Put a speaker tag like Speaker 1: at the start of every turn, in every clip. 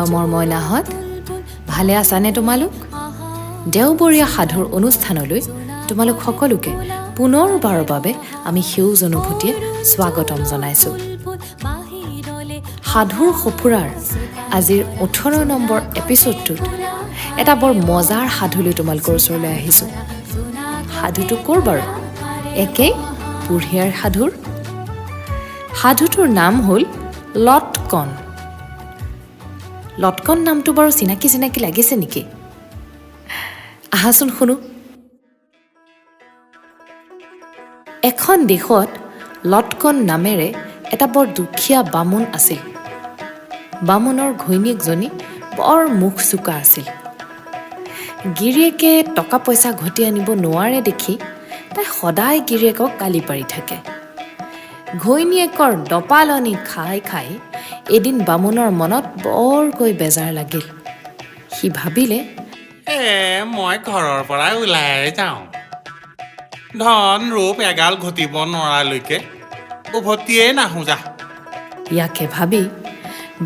Speaker 1: মৰমৰ মইনাহঁত, ভালে আছানে তোমালোক? দেওবৰীয়া সাধুৰ অনুষ্ঠানলৈ তোমালোক সকলোকে পুনৰবাৰৰ বাবে আমি সেউজ অনুভূতিয়ে স্বাগতম জনাইছোঁ। সাধুৰ সফুৰাৰ আজিৰ 18 নম্বৰ এপিছ'ডটোত এটা বৰ মজাৰ সাধুলৈ তোমালোকৰ ওচৰলৈ আহিছোঁ। সাধুটো ক'ৰ বাৰু? একেই বুঢ়িয়াৰ সাধুৰ। সাধুটোৰ নাম হ'ল লটকন। লটকন নামটো বাৰু চিনাকি লাগিছে নেকি? আহাচোন শুনো। এখন দেশত লটকন নামেৰে এটা বৰ দুখীয়া বামুণ আছিল। বামুণৰ ঘৈণীয়েকজনী বৰ মুখ চোকা আছিল। গিৰিয়েকে টকা পইচা ঘটি আনিব নোৱাৰে দেখি তাই সদায় গিৰিয়েকক গালি পাৰি থাকে। ঘৈণীয়েকৰ দপালনি খাই খাই এদিন বামুণৰ মনত বৰকৈ বেজাৰ লাগিল। সি ভাবিলে,
Speaker 2: মই ঘৰৰ পৰা ওলাই যাওঁ, ধন ৰূপ এগাল ঘটিব নোৱাৰালৈকে উভতিয়ে নাহোঁ যা।
Speaker 1: ইয়াকে ভাবি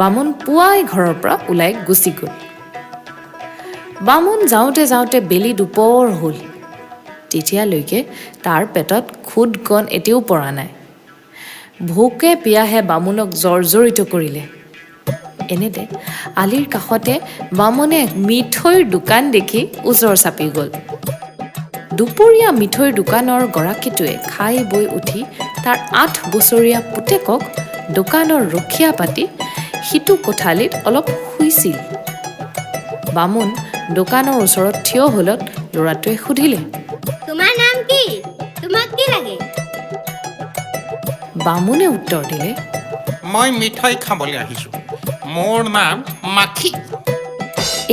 Speaker 1: বামুণ পুৱাই ঘৰৰ পৰা ওলাই গুচি গ'ল। বামুণ যাওঁতে যাওঁতে বেলি দুপৰ হ'ল। তেতিয়ালৈকে তাৰ পেটত খুদ কণ এতিয়াও পৰা নাই। ভোকে পিয়াহে বামুণক জৰ্জৰিত কৰিলে। এনেতে আলিৰ কাষতে বামুণে মিঠৈৰ দোকান দেখি ওচৰ চাপি গ'ল। দুপৰীয়া মিঠৈৰ দোকানৰ গৰাকীটোৱে খাই বৈ উঠি তাৰ 8 বছৰীয়া পুতেকক দোকানৰ ৰখীয়া পাতি সিটো কোঠালিত অলপ শুইছিল। বামুণ দোকানৰ ওচৰত থিয় হ'লত ল'ৰাটোৱে সুধিলে,
Speaker 3: তোমাৰ নাম কি? তোমাক কি লাগে?
Speaker 1: বামুণে উত্তৰ দিলে,
Speaker 2: মই মিঠৈ খাবলৈ আহিছোঁ, মোৰ নাম মাখি।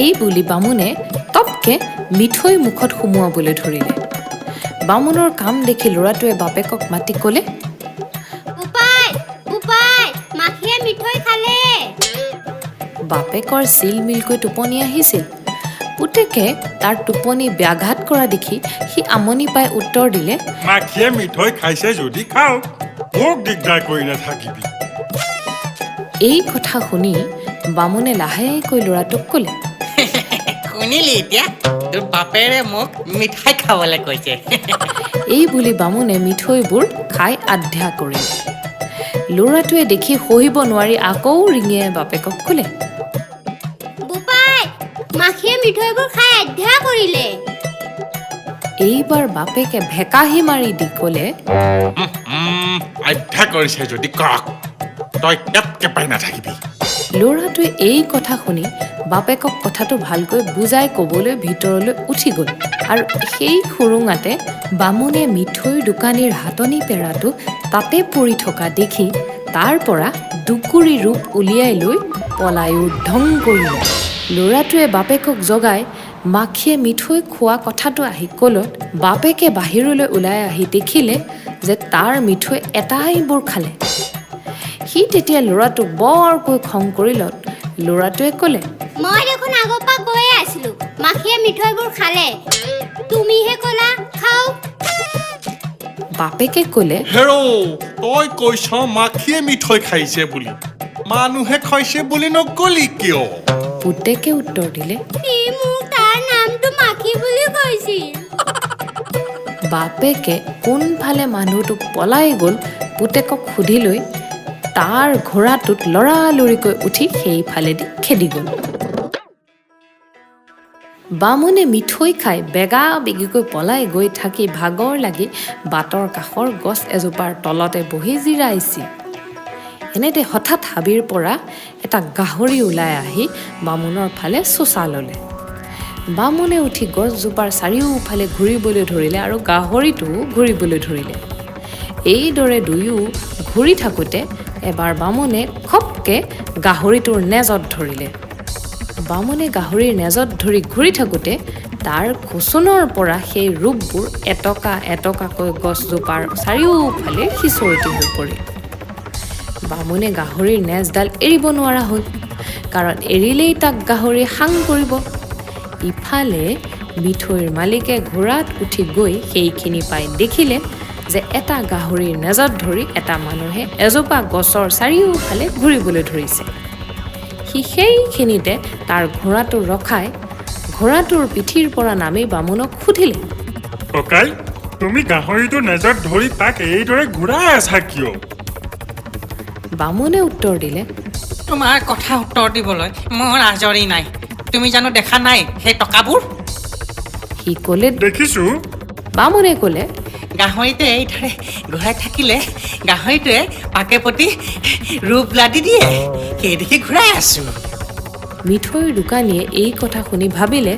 Speaker 1: এই বুলি বামুণে তপকে মিঠৈ মুখত সুমুৱাবলৈ ধৰিলে। বামুণৰ কাম দেখি ল'ৰাটোৱে বাপেকক মাতি ক'লে,
Speaker 3: উপাই, মাখিয়ে মিঠৈ খালে।
Speaker 1: বাপেকৰ চিলমিলকৈ টোপনি আহিছিল। পুতেকে তাৰ টোপনি ব্যাঘাত কৰা দেখি সি আমনি পাই উত্তৰ দিলে,
Speaker 4: মাখিয়ে মিঠৈ খাইছে যদি খাওক, মোক দিগদাৰ কৰি নাথাকিবি।
Speaker 1: এই কথা শুনি বামুণে লাহেকৈ ল'ৰাটোক ক'লে,
Speaker 5: শুনিলি এতিয়া? তোৰ বাপেৰে মোক মিঠাই খাবলৈ কৈছে।
Speaker 1: এই বুলি বামুণে মিঠৈবোৰ খাই আধ্যা কৰিলে। ল'ৰাটোৱে দেখি সহিব নোৱাৰি আকৌ ৰিঙিয়ে বাপেকক ক'লে,
Speaker 3: মাখিয়ে মিঠৈবোৰ খাই আধ্যা কৰিলে।
Speaker 1: এইবাৰ বাপেকে ভেকাহি মাৰি দি ক'লে,
Speaker 2: আধ্যা কৰিছে যদি কৰক, তই ইয়াতকে পাই নাথাকিবি।
Speaker 1: ল'ৰাটোৱে এই কথা শুনি বাপেকক কথাটো ভালকৈ বুজাই ক'বলৈ ভিতৰলৈ উঠি গ'ল। আৰু সেই সুৰুঙাতে বামুণে মিঠৈৰ দোকানীৰ হাতনি পেৰাটো তাতে পৰি থকা দেখি তাৰ পৰা দুকুৰি ৰূপ উলিয়াই লৈ পলাই উদ্ধং কৰিলে। ল'ৰাটোৱে বাপেকক জগাই মাখিয়ে মিঠৈ খোৱা কথাটো আহি ক'লত বাপেকে বাহিৰলৈ ওলাই আহি দেখিলে যে তাৰ মিঠৈ এটাইবোৰ খালে। সি তেতিয়া ল'ৰাটোক বৰকৈ খং কৰিলত ল'ৰাটোৱে ক'লে,
Speaker 3: মই দেখোন আগৰ পৰা কৈয়ে আছিলো মাখিয়ে মিঠৈবোৰ খালে, তুমিহে ক'লা খাওক।
Speaker 1: বাপেকে ক'লে,
Speaker 2: হেৰ' তই কৈছ মাখিয়ে মিঠৈ খাইছে বুলি, মানুহে খাইছে বুলি নকলি কিয়?
Speaker 1: পুতেকে উত্তৰ দিলে,
Speaker 3: সি মোক তাৰ নামটো মাখি বুলি কৈছিল।
Speaker 1: বাপেকে কোনফালে মানুহটোক পলাই গ'ল পুতেকক সুধি লৈ তাৰ ঘোঁৰাটোত লৰালৰিকৈ উঠি সেইফালেদি খেদি গ'ল। বামুণে মিঠৈ খাই বেগা বেগিকৈ পলাই গৈ থাকি ভাগৰ লাগি বাটৰ কাষৰ গছ এজোপাৰ তলতে বহি জিৰাইছিল। এনেতে হঠাৎ হাবিৰ পৰা এটা গাহৰি ওলাই আহি বামুণৰ ফালে চোচা ল'লে। বামুণে উঠি গছজোপাৰ চাৰিওফালে ঘূৰিবলৈ ধৰিলে আৰু গাহৰিটোও ঘূৰিবলৈ ধৰিলে। এইদৰে দুয়ো ঘূৰি থাকোঁতে এবাৰ বামুণে খপকে গাহৰিটোৰ নেজত ধৰিলে। বামুণে গাহৰিৰ নেজত ধৰি ঘূৰি থাকোঁতে তাৰ খুচুনৰ পৰা সেই ৰূপবোৰ এটকা এটকাকৈ গছজোপাৰ চাৰিওফালে সিঁচৰতি হৈ পৰিল। বামুণে গাহৰিৰ নেজডাল এৰিব নোৱাৰা হ'ল, কাৰণ এৰিলেই তাক গাহৰিয়ে সাং কৰিব। ইফালে মিঠৈৰ মালিকে ঘোঁৰাত উঠি গৈ সেইখিনি পাই দেখিলে যে এটা গাহৰিৰ নেজত ধৰি এটা মানুহে এজোপা গছৰ চাৰিওফালে ঘূৰিবলৈ ধৰিছে। সি সি সেইখিনিতে তাৰ ঘোঁৰাটো ৰখাই ঘোঁৰাটোৰ পিঠিৰ পৰা নামি বামুণক সুধিলে,
Speaker 4: ককাই তুমি গাহৰিটো নেজত ধৰি তাক এইদৰে ঘূৰাই আছা কিয়?
Speaker 1: বামুণে উত্তৰ দিলে,
Speaker 5: তোমাৰ কথা উত্তৰ দিবলৈ মোৰ আজৰি নাই। তুমি জানো দেখা নাই সেই টকাবোৰ?
Speaker 1: সি ক'লে,
Speaker 4: দেখিছো।
Speaker 1: বামুণে ক'লে,
Speaker 5: গাহৰিটোৱে এইদৰে ঘূৰাই থাকিলে গাহৰিটোৱে পাকে প্ৰতি ৰূপ লাদি দিয়ে, সেই দেখি ঘূৰাই আছো।
Speaker 1: মিঠৈৰ দোকানীয়ে এই কথা শুনি ভাবিলে,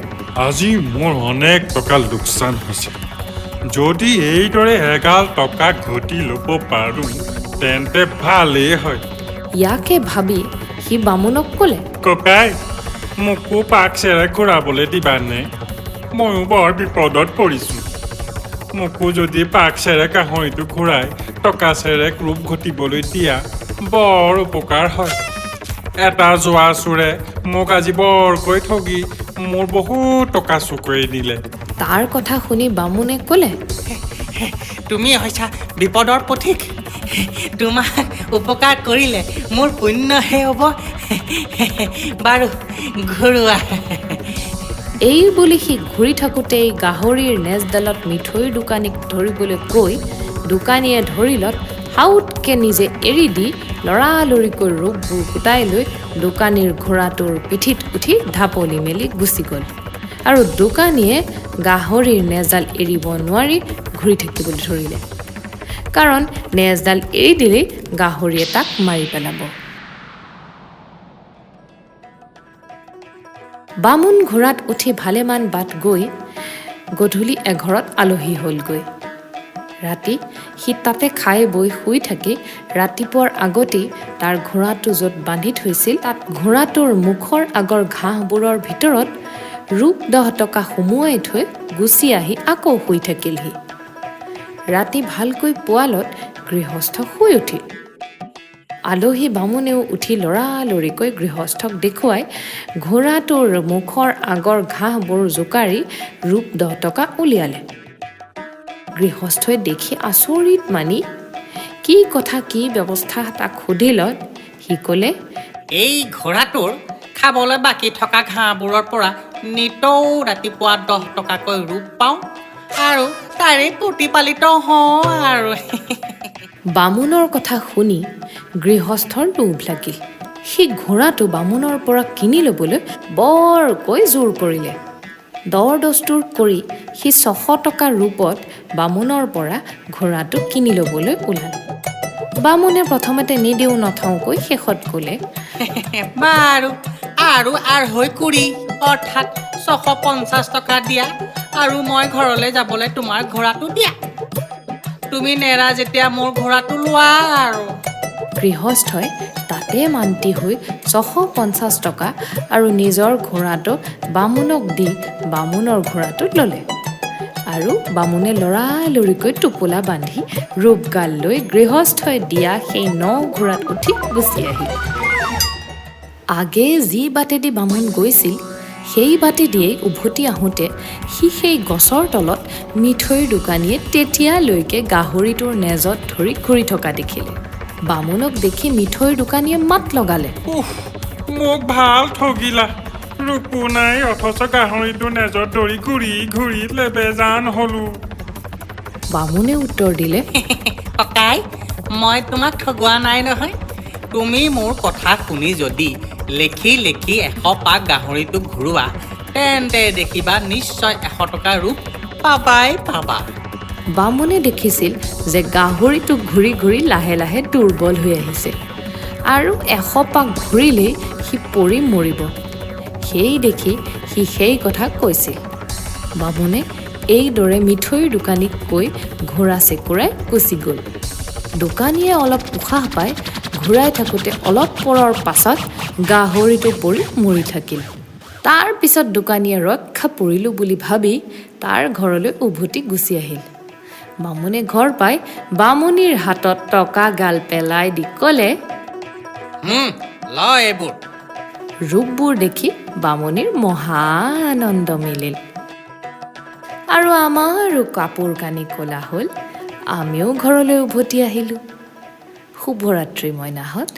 Speaker 4: আজি মোৰ অনেক টকা লোকচান হৈছে। যদি এইদৰে এগাল টকা ঘটি ল'ব পাৰোঁ তেন্তে ভালেই হয়।
Speaker 1: ইয়াকে ভাবি সি বামুণক ক'লে,
Speaker 4: ককাই মোকো পাক চেৰাই ঘূৰাবলৈ দিবানে? ময়ো বৰ বিপদত পৰিছোঁ। মোকো যদি পাক চেৰে গাহৰিটো ঘূৰাই টকা চেৰেক ৰূপ ঘটিবলৈ দিয়া বৰ উপকাৰ হয়। এটা যোৱা চোৰে মোক আজি বৰকৈ ঠগি মোৰ বহুত টকা চুকুৱাই দিলে।
Speaker 1: তাৰ কথা শুনি বামুণে ক'লে,
Speaker 5: তুমি হৈছা বিপদৰ পথিক। তোমাক উপকাৰ কৰিলে মোৰ পুণ্যহে হ'ব। বাৰু ঘূৰোৱা।
Speaker 1: এই বুলি সি ঘূৰি থাকোঁতেই গাহৰিৰ নেজডালত মিঠৈৰ দোকানীক ধৰিবলৈ কৈ দোকানীয়ে ধৰিলত হাউতকৈ নিজে এৰি দি লৰালৰিকৈ ৰূপবোৰ গোটাই লৈ দোকানীৰ ঘোঁৰাটোৰ পিঠিত উঠি ঢাপলি মেলি গুচি গ'ল। আৰু দোকানীয়ে গাহৰিৰ নেজডাল এৰিব নোৱাৰি ঘূৰি থাকিবলৈ ধৰিলে, কাৰণ নেজডাল এৰি দিলেই গাহৰিয়ে তাক মাৰি পেলাব। বামুণ ঘোঁৰাত উঠি ভালেমান বাট গৈ গধূলি এঘৰত আলহী হ'লগৈ। ৰাতি সি তাতে খাই বৈ শুই থাকি ৰাতিপুৱাৰ আগতেই তাৰ ঘোঁৰাটো য'ত বান্ধি থৈছিল তাত ঘোঁৰাটোৰ মুখৰ আগৰ ঘাঁহবোৰৰ ভিতৰত ৰূপ 10 টকা সুমুৱাই থৈ গুচি আহি আকৌ শুই থাকিলহি। ৰাতি ভালকৈ পুৱালত গৃহস্থ শুই উঠিল। আলহী বামুণেও উঠি লৰালৰিকৈ গৃহস্থক দেখুৱাই ঘোঁৰাটোৰ মুখৰ আগৰ ঘাঁহবোৰ জোকাৰি ৰূপ 10 টকা উলিয়ালে। গৃহস্থই দেখি আচৰিত মানি কি কথা কি ব্যৱস্থা তাক সুধিলত সি ক'লে,
Speaker 5: এই ঘোঁৰাটোৰ খাবলৈ বাকী থকা ঘাঁহবোৰৰ পৰা নিতৌ ৰাতিপুৱা 10 টকাকৈ ৰূপ পাওঁ আৰু তাৰে প্ৰতিপালিত হওঁ আৰু।
Speaker 1: বামুণৰ কথা শুনি গৃহস্থৰ লোভ লাগিল। সি ঘোঁৰাটো বামুণৰ পৰা কিনি ল'বলৈ বৰকৈ জোৰ কৰিলে। দৰ দস্তুৰ কৰি সি 600 টকা ৰূপত বামুণৰ পৰা ঘোঁৰাটো কিনি ল'বলৈ ওলালে। বামুণে প্ৰথমতে নিদিওঁ নথওঁকৈ শেষত ক'লে,
Speaker 5: বাৰু আৰু আঢ়ৈ কুৰি অৰ্থাৎ 650 টকা দিয়া আৰু মই ঘৰলৈ যাবলৈ তোমাৰ ঘোঁৰাটো দিয়া। তুমি নেৰা যেতিয়া মোৰ ঘোঁৰাটো লোৱা আৰু।
Speaker 1: গৃহস্থই তাতে মান্তি হৈ 650 টকা আৰু নিজৰ ঘোঁৰাটো বামুণক দি বামুণৰ ঘোঁৰাটোত ল'লে। আৰু বামুণে লৰালৰিকৈ টোপোলা বান্ধি ৰূপগাল লৈ গৃহস্থই দিয়া সেই 9 ঘোঁৰাত উঠি গুচি আহিল। আগে যি বাটেদি বামুণ গৈছিল সেই বাটেদিয়েই উভতি আহোঁতে সি সেই গছৰ তলত মিঠৈৰ দোকানীয়ে তেতিয়ালৈকে গাহৰিটোৰ নেজত ধৰি ঘূৰি থকা দেখিলে। বামুণক দেখি মিঠৈৰ দোকানীয়ে মাত লগালে,
Speaker 4: মোক ভাল ঠগিলা। ৰূপো নাই অথচ গাহৰিটো নেজত ধৰি ঘূৰি ঘূৰি লেবেজান হলো।
Speaker 1: বামুণে উত্তৰ দিলে,
Speaker 5: ককাই মই তোমাক ঠগোৱা নাই নহয়। তুমি মোৰ কথা শুনি যদি লেখি লেখি 100 পাক গাহৰিটোক ঘূৰোৱা তেন্তে দেখিবা নিশ্চয় 100 টকা ৰূপ পাবাই পাবা।
Speaker 1: বামুণে দেখিছিল যে গাহৰিটো ঘূৰি ঘূৰি লাহে লাহে দুৰ্বল হৈ আহিছে আৰু 100 পাক ঘূৰিলেই সি পৰি মৰিব। সেই দেখি সি সেই কথা কৈছিল। বামুণে এইদৰে মিঠৈৰ দোকানীক কৈ ঘোঁৰা চেকুৰাই গুচি গ'ল। দোকানীয়ে অলপ উশাহ পাই ঘূৰাই থাকোঁতে অলপ পৰৰ পাছত গাহৰিটো পৰি মৰি থাকিল। তাৰ পিছত দোকানীয়ে ৰক্ষা পৰিলোঁ বুলি ভাবি তাৰ ঘৰলৈ উভতি গুচি আহিল। বামুণে ঘৰ পাই বামুণীৰ হাতত টকা গাল পেলাই দি ক'লে,
Speaker 5: ল এইবোৰ।
Speaker 1: ৰূপবোৰ দেখি বামুণীৰ মহা আনন্দ মিলিল। আৰু আমাৰো কাপোৰ কানি ক'লা হ'ল। আমিও ঘৰলৈ উভতি আহিলোঁ। শুভৰাত্ৰি মইনাহঁত।